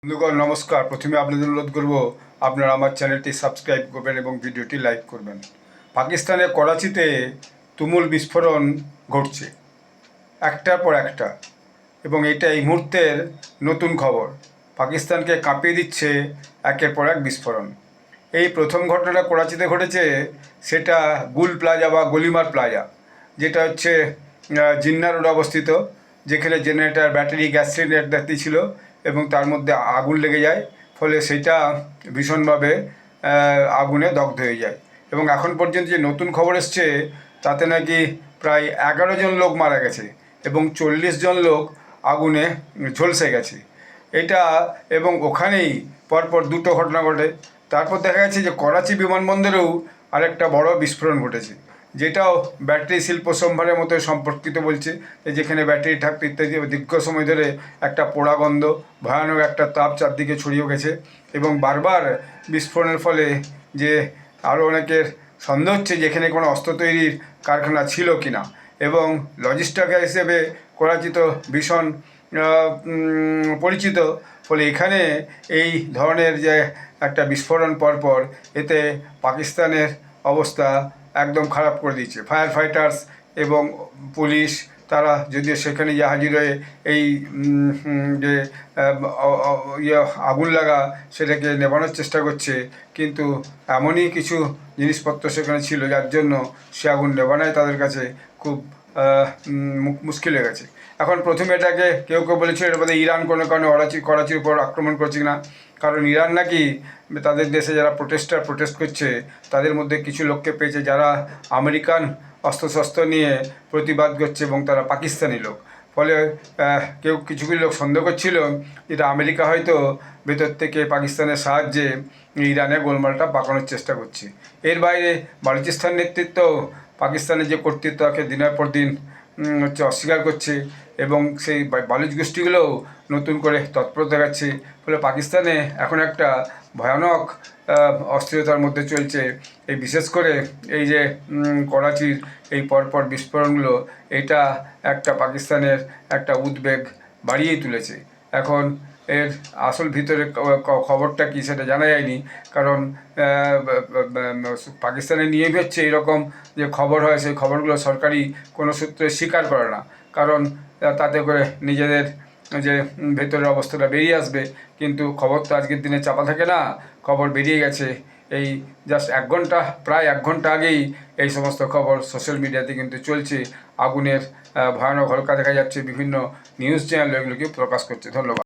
বন্ধুগণ নমস্কার। প্রথমে আপনাদের অনুরোধ করব আপনারা আমার চ্যানেলটি সাবস্ক্রাইব করবেন এবং ভিডিওটি লাইক করবেন। পাকিস্তানের করাচিতে তুমুল বিস্ফোরণ ঘটছে একটার পর একটা, এবং এটা এই মুহূর্তের নতুন খবর। পাকিস্তানকে কাঁপিয়ে দিচ্ছে একের পর এক বিস্ফোরণ। এই প্রথম ঘটনাটা করাচিতে ঘটেছে, সেটা গুল প্লাজা বা গলিমার প্লাজা, যেটা হচ্ছে জিন্না রোড অবস্থিত, যেখানে জেনারেটার, ব্যাটারি, গ্যাস সিলিন্ডার ছিল এবং তার মধ্যে আগুন লেগে যায়। ফলে সেটা ভীষণভাবে আগুনে দগ্ধ হয়ে যায়। এবং এখন পর্যন্ত যে নতুন খবর এসছে, তাতে নাকি প্রায় 11 জন লোক মারা গেছে এবং 40 জন লোক আগুনে ঝলসে গেছে। এটা এবং ওখানেই পরপর দুটো ঘটনা ঘটে। তারপর দেখা যাচ্ছে যে করাচি বিমানবন্দরেও আরেকটা বড় বিস্ফোরণ ঘটেছে, যেটাও ব্যাটারি শিল্প সম্ভারের মতো সম্পর্কিত বলছে, যেখানে ব্যাটারি থাকতে ইত্যাদি দীর্ঘ সময় ধরে একটা পোড়া গন্ধ, ভয়ানক একটা তাপ চারদিকে ছড়িয়ে গেছে। এবং বারবার বিস্ফোরণের ফলে যে আরও অনেকের সন্দেহ হচ্ছে যে এখানে কোনো অস্ত্র তৈরির কারখানা ছিল কি না। এবং লজিস্টিক হিসেবে করাচি তো ভীষণ পরিচিত। ফলে এখানে এই ধরনের যে একটা বিস্ফোরণ পরপর, এতে পাকিস্তানের অবস্থা একদম খারাপ করে দিচ্ছে। ফায়ার ফাইটার্স এবং পুলিশ, তারা যদিও সেখানে যে হাজির হয়ে এই যে আগুন লাগা সেটাকে নেভানোর চেষ্টা করছে, কিন্তু এমনই কিছু জিনিসপত্র সেখানে ছিল যার জন্য সে আগুন নেভানোই তাদের কাছে খুব মুশকিল হয়ে গেছে। এখন প্রথমে এটাকে কেউ কেউ বলেছিল এর মধ্যে ইরান কোনো কারণে করাচির উপর আক্রমণ করছে না, কারণ ইরান নাকি তাদের দেশে যারা প্রোটেস্ট করছে তাদের মধ্যে কিছু লোককে পেয়েছে যারা আমেরিকান অস্ত্রশস্ত্র নিয়ে প্রতিবাদ করছে এবং তারা পাকিস্তানি লোক। ফলে কিছু লোক সন্দেহ করছিল এটা আমেরিকা হয়তো ভেতর থেকে পাকিস্তানের সাহায্যে ইরানে গোলমালটা পাকানোর চেষ্টা করছে। এর বাইরে বালুচিস্তান নেতৃত্ব পাকিস্তানের যে কর্তৃত্ব তাকে দিনের পর দিন অস্বীকার করছে, এবং সেই বালুচ গোষ্ঠীগুলোও নতুন করে তৎপরতা দেখাচ্ছে। ফলে পাকিস্তানে এখন একটা ভয়ানক অস্থিরতার মধ্যে চলছে। এই বিশেষ করে এই যে করাচির এই পরপর বিস্ফোরণগুলো, এটা একটা পাকিস্তানের একটা উদ্বেগ বাড়িয়েই তুলেছে। এখন এর আসল ভিতরে খবরটা কী সেটা জানা যায়নি, কারণ পাকিস্তানে নিয়ে হচ্ছে এরকম যে খবর হয়, সেই খবরগুলো সরকারি কোনো সূত্রে স্বীকার করে না, কারণ তাতে করে নিজেদের যে ভেতরের অবস্থাটা বেরিয়ে আসবে। কিন্তু খবর তো আজকের দিনে চাপা থাকে না, খবর বেরিয়ে গেছে। এই জাস্ট প্রায় এক ঘন্টা আগেই এই সমস্ত খবর সোশ্যাল মিডিয়াতে কিন্তু চলছে। আগুনের ভয়ানক হলকা দেখা যাচ্ছে, বিভিন্ন নিউজ চ্যানেল এগুলোকে প্রকাশ করছে। ধন্যবাদ।